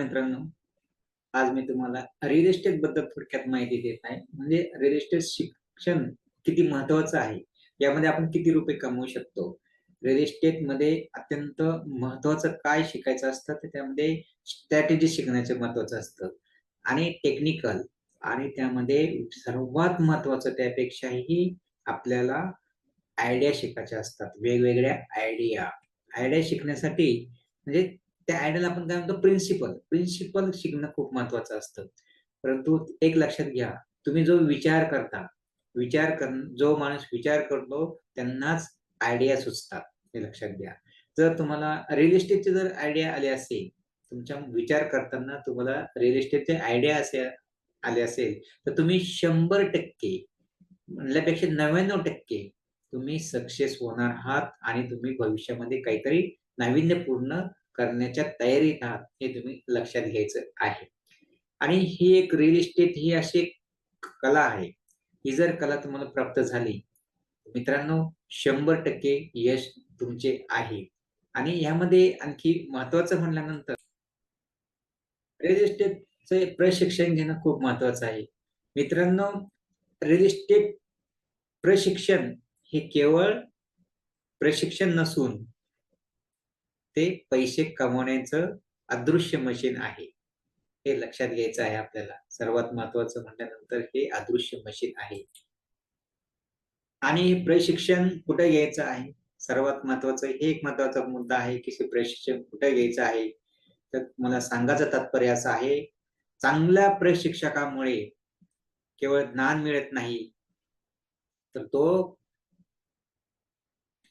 मित्रांनो, आज मी तुम्हाला रिअल इस्टेट बद्दल थोडक्यात माहिती देत आहे. म्हणजे रिअल इस्टेट शिक्षण किती महत्वाचं आहे, यामध्ये आपण किती रुपये कमवू शकतो. रिअल इस्टेटमध्ये अत्यंत महत्वाचं काय शिकायचं असतं, तर त्यामध्ये स्ट्रॅटेजी शिकण्याचं महत्वाचं असतं आणि टेक्निकल आणि त्यामध्ये सर्वात महत्वाचं त्यापेक्षाही आपल्याला आयडिया शिकायच्या असतात. वेगवेगळ्या आयडिया. आयडिया शिकण्यासाठी म्हणजे त्या आयडियाला आपण काय म्हणतो प्रिन्सिपल. प्रिन्सिपल शिकणं खूप महत्वाचं असतं. परंतु एक लक्षात घ्या, तुम्ही जो विचार करता, जो माणूस विचार करतो त्यांनाच आयडिया सुचतात. हे लक्षात घ्या. जर तुम्हाला रिअल इस्टेटची जर आयडिया आली असेल, तुमच्या विचार करताना तुम्हाला रिअल इस्टेटचे आयडिया आले असेल, तर तुम्ही 100% म्हणल्यापेक्षा 99% तुम्ही सक्सेस होणार आहात आणि तुम्ही भविष्यामध्ये काहीतरी नाविन्यपूर्ण करण्याच्या तयारीत आहात, हे तुम्ही लक्षात घ्यायचं आहे. आणि ही एक रिअल इस्टेट ही अशी एक कला आहे. ही जर कला तुम्हाला प्राप्त झाली, मित्रांनो 100% यश तुमचे आहे. आणि यामध्ये आणखी महत्त्वाचं म्हटल्यानंतर रिअल इस्टेटचे प्रशिक्षण घेणं खूप महत्त्वाचं आहे. मित्रांनो, रिअल इस्टेट प्रशिक्षण हे केवळ प्रशिक्षण नसून ते पैसे कमवण्याचं अदृश्य मशीन आहे. हे लक्षात घ्यायचं आहे आपल्याला. सर्वात महत्त्वाचं म्हटल्यानंतर हे अदृश्य मशीन आहे. आणि हे प्रशिक्षण कुठे घ्यायचं आहे? सर्वात महत्त्वाचं हे एक महत्त्वाचा मुद्दा आहे, की हे प्रशिक्षण कुठे घ्यायचं आहे? तर मला सांगायचं तात्पर्य असं आहे, चांगल्या प्रशिक्षकामुळे केवळ ज्ञान मिळत नाही, तर तो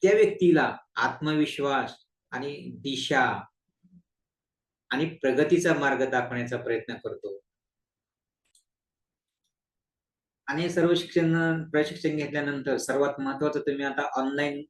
त्या व्यक्तीला आत्मविश्वास आणि दिशा आणि प्रगतीचा मार्ग दाखवण्याचा प्रयत्न करतो. आणि हे सर्व प्रशिक्षण घेतल्यानंतर सर्वात महत्त्वाचं तुम्ही आता ऑनलाईन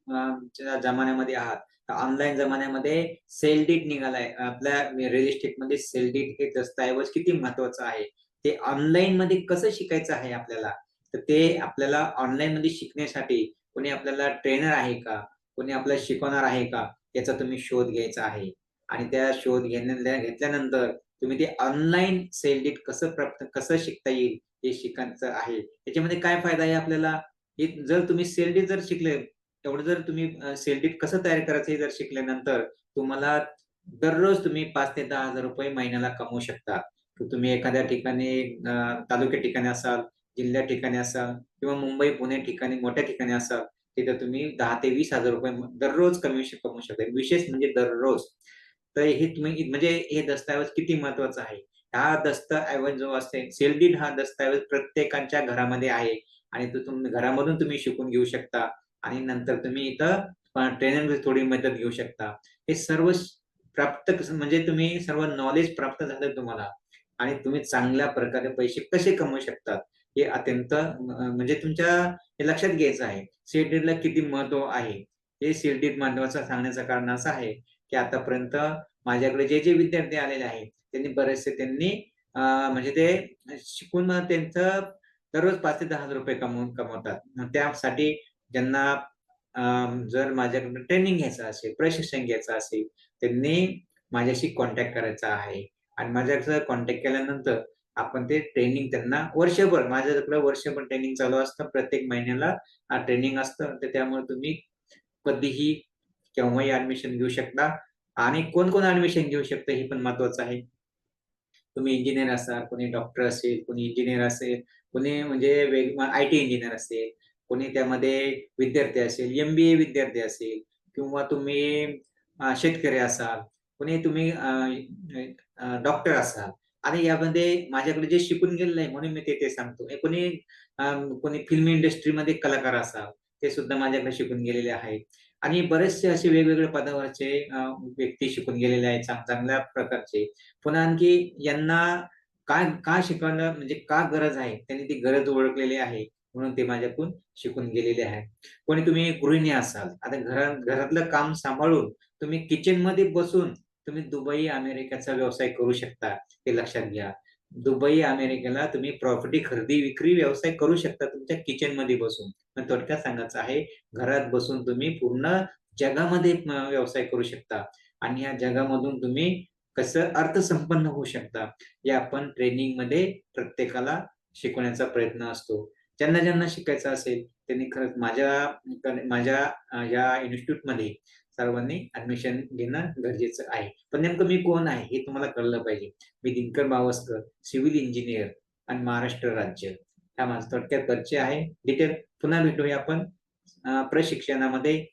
च्या जमान्यामध्ये आहात. तर ऑनलाईन जमान्यामध्ये सेल डीड निघालाय. आपल्या रिअल इस्टेटमध्ये सेल डीड हे दस्तऐवज किती महत्त्वाचं आहे. ते ऑनलाईनमध्ये कसं शिकायचं आहे आपल्याला. तर ते आपल्याला ऑनलाईनमध्ये शिकण्यासाठी कोणी आपल्याला ट्रेनर आहे का? कोणी आपल्याला शिकवणार आहे का? याचा तुम्ही शोध घ्यायचा आहे. आणि त्या शोध घेतल्यानंतर तुम्ही ते ऑनलाईन सेल डीड कसं शिकता येईल हे शिकायचं आहे. त्याच्यामध्ये काय फायदा आहे आपल्याला? हे जर तुम्ही सेल जर शिकले, तेवढं जर तुम्ही सेल कसं तयार करायचं हे जर शिकल्यानंतर तुम्हाला दररोज तुम्ही 5 ते 10,000 रुपये महिन्याला कमवू शकता. तर तुम्ही एखाद्या ठिकाणी तालुक्या ठिकाणी असाल, जिल्ह्या ठिकाणी असाल किंवा मुंबई, पुणे ठिकाणी मोठ्या ठिकाणी असाल, तिथे तुम्ही 10 ते 20,000 रुपये दररोज कमवू शकता. विशेष म्हणजे दररोज. तर हे तुम्ही म्हणजे हे दस्तऐवज किती महत्वाचं आहे. हा दस्तऐवज जो असते सेल डीड हा दस्तऐवज प्रत्येकाच्या घरामध्ये आहे आणि तो घरामधून तुम्ही शिकून घेऊ शकता आणि नंतर तुम्ही इथं ट्रेनरची थोडी मदत घेऊ शकता. हे सर्व म्हणजे तुम्ही सर्व नॉलेज प्राप्त झालं तुम्हाला आणि तुम्ही चांगल्या प्रकारे पैसे कसे कमवू शकतात हे अत्यंत म्हणजे तुमच्या हे लक्षात घ्यायचं आहे. सेल डीडला किती महत्व आहे. हे सेल डीड महत्वाचं सांगण्याचं कारण असं आहे, की आतापर्यंत माझ्याकडे जे विद्यार्थी आलेले आहेत, त्यांनी म्हणजे ते शिकून त्यांचं दररोज 5 ते 10,000 रुपये कमवतात. मग त्यासाठी ज्यांना अ, जर माझ्याकडून ट्रेनिंग घ्यायचं असेल, प्रशिक्षण घ्यायचं असेल, त्यांनी माझ्याशी कॉन्टॅक्ट करायचा आहे आणि माझ्याकडे कॉन्टॅक्ट केल्यानंतर आपण ते ट्रेनिंग त्यांना वर्षभर माझ्याकडे वर्षभर ट्रेनिंग चालू असतं. प्रत्येक महिन्याला ट्रेनिंग असतं. तर त्यामुळे तुम्ही कधीही, केव्हाही ॲडमिशन घेऊ शकता आणि कोण-कोण ॲडमिशन घेऊ शकतं हे पण महत्वाचं आहे. तुम्ही इंजिनिअर असाल, कोणी डॉक्टर असेल, कोणी इंजिनिअर असेल, कोणी म्हणजे आय-टी इंजिनिअर असेल, कोणी त्यामध्ये विद्यार्थी असेल, एम-बी-ए विद्यार्थी असेल किंवा तुम्ही शेतकरी असाल, कोणी तुम्ही डॉक्टर असाल आणि यामध्ये माझ्याकडे जे शिकून गेलेलं आहे म्हणून मी ते सांगतो. कोणी कोणी फिल्म इंडस्ट्रीमध्ये कलाकार असाल, ते सुद्धा माझ्याकडे शिकून गेलेले आहेत आणि बरेचसे असे वेगवेगळ्या पदावरचे व्यक्ती शिकून गेलेले आहेत चांगल्या प्रकारचे. पुन्हा आणखी यांना का शिकवणं म्हणजे का गरज आहे? त्यांनी ती गरज ओळखलेली आहे. म्हणून ते माझ्याकडून शिकून गेलेले आहे. कोणी तुम्ही गृहिणी असाल, आता घरातलं काम सांभाळून तुम्ही किचनमध्ये बसून तुम्ही दुबई, अमेरिकेचा व्यवसाय करू शकता. हे लक्षात घ्या. दुबई, अमेरिकेला तुम्ही प्रॉपर्टी खरेदी-विक्री व्यवसाय करू शकता तुमच्या किचनमध्ये बसून. पण थोडक्यात सांगायचं आहे, घरात बसून तुम्ही पूर्ण जगामध्ये व्यवसाय करू शकता आणि या जगामधून तुम्ही कसं अर्थसंपन्न होऊ शकता, हे आपण ट्रेनिंगमध्ये प्रत्येकाला शिकवण्याचा प्रयत्न असतो. ज्यांना ज्यांना शिकायचं असेल त्यांनी खरंच माझ्या या इन्स्टिट्यूटमध्ये सर्वांनी ऍडमिशन घेणं गरजेचं आहे. पण नेमकं मी कोण आहे हे तुम्हाला कळलं पाहिजे. मी दिनकर बावस्कर, सिव्हिल इंजिनियर आणि महाराष्ट्र राज्य हा माझा थोडक्यात परिचय आहे. डिटेल पुन्हा भेटूया आपण प्रशिक्षणामध्ये.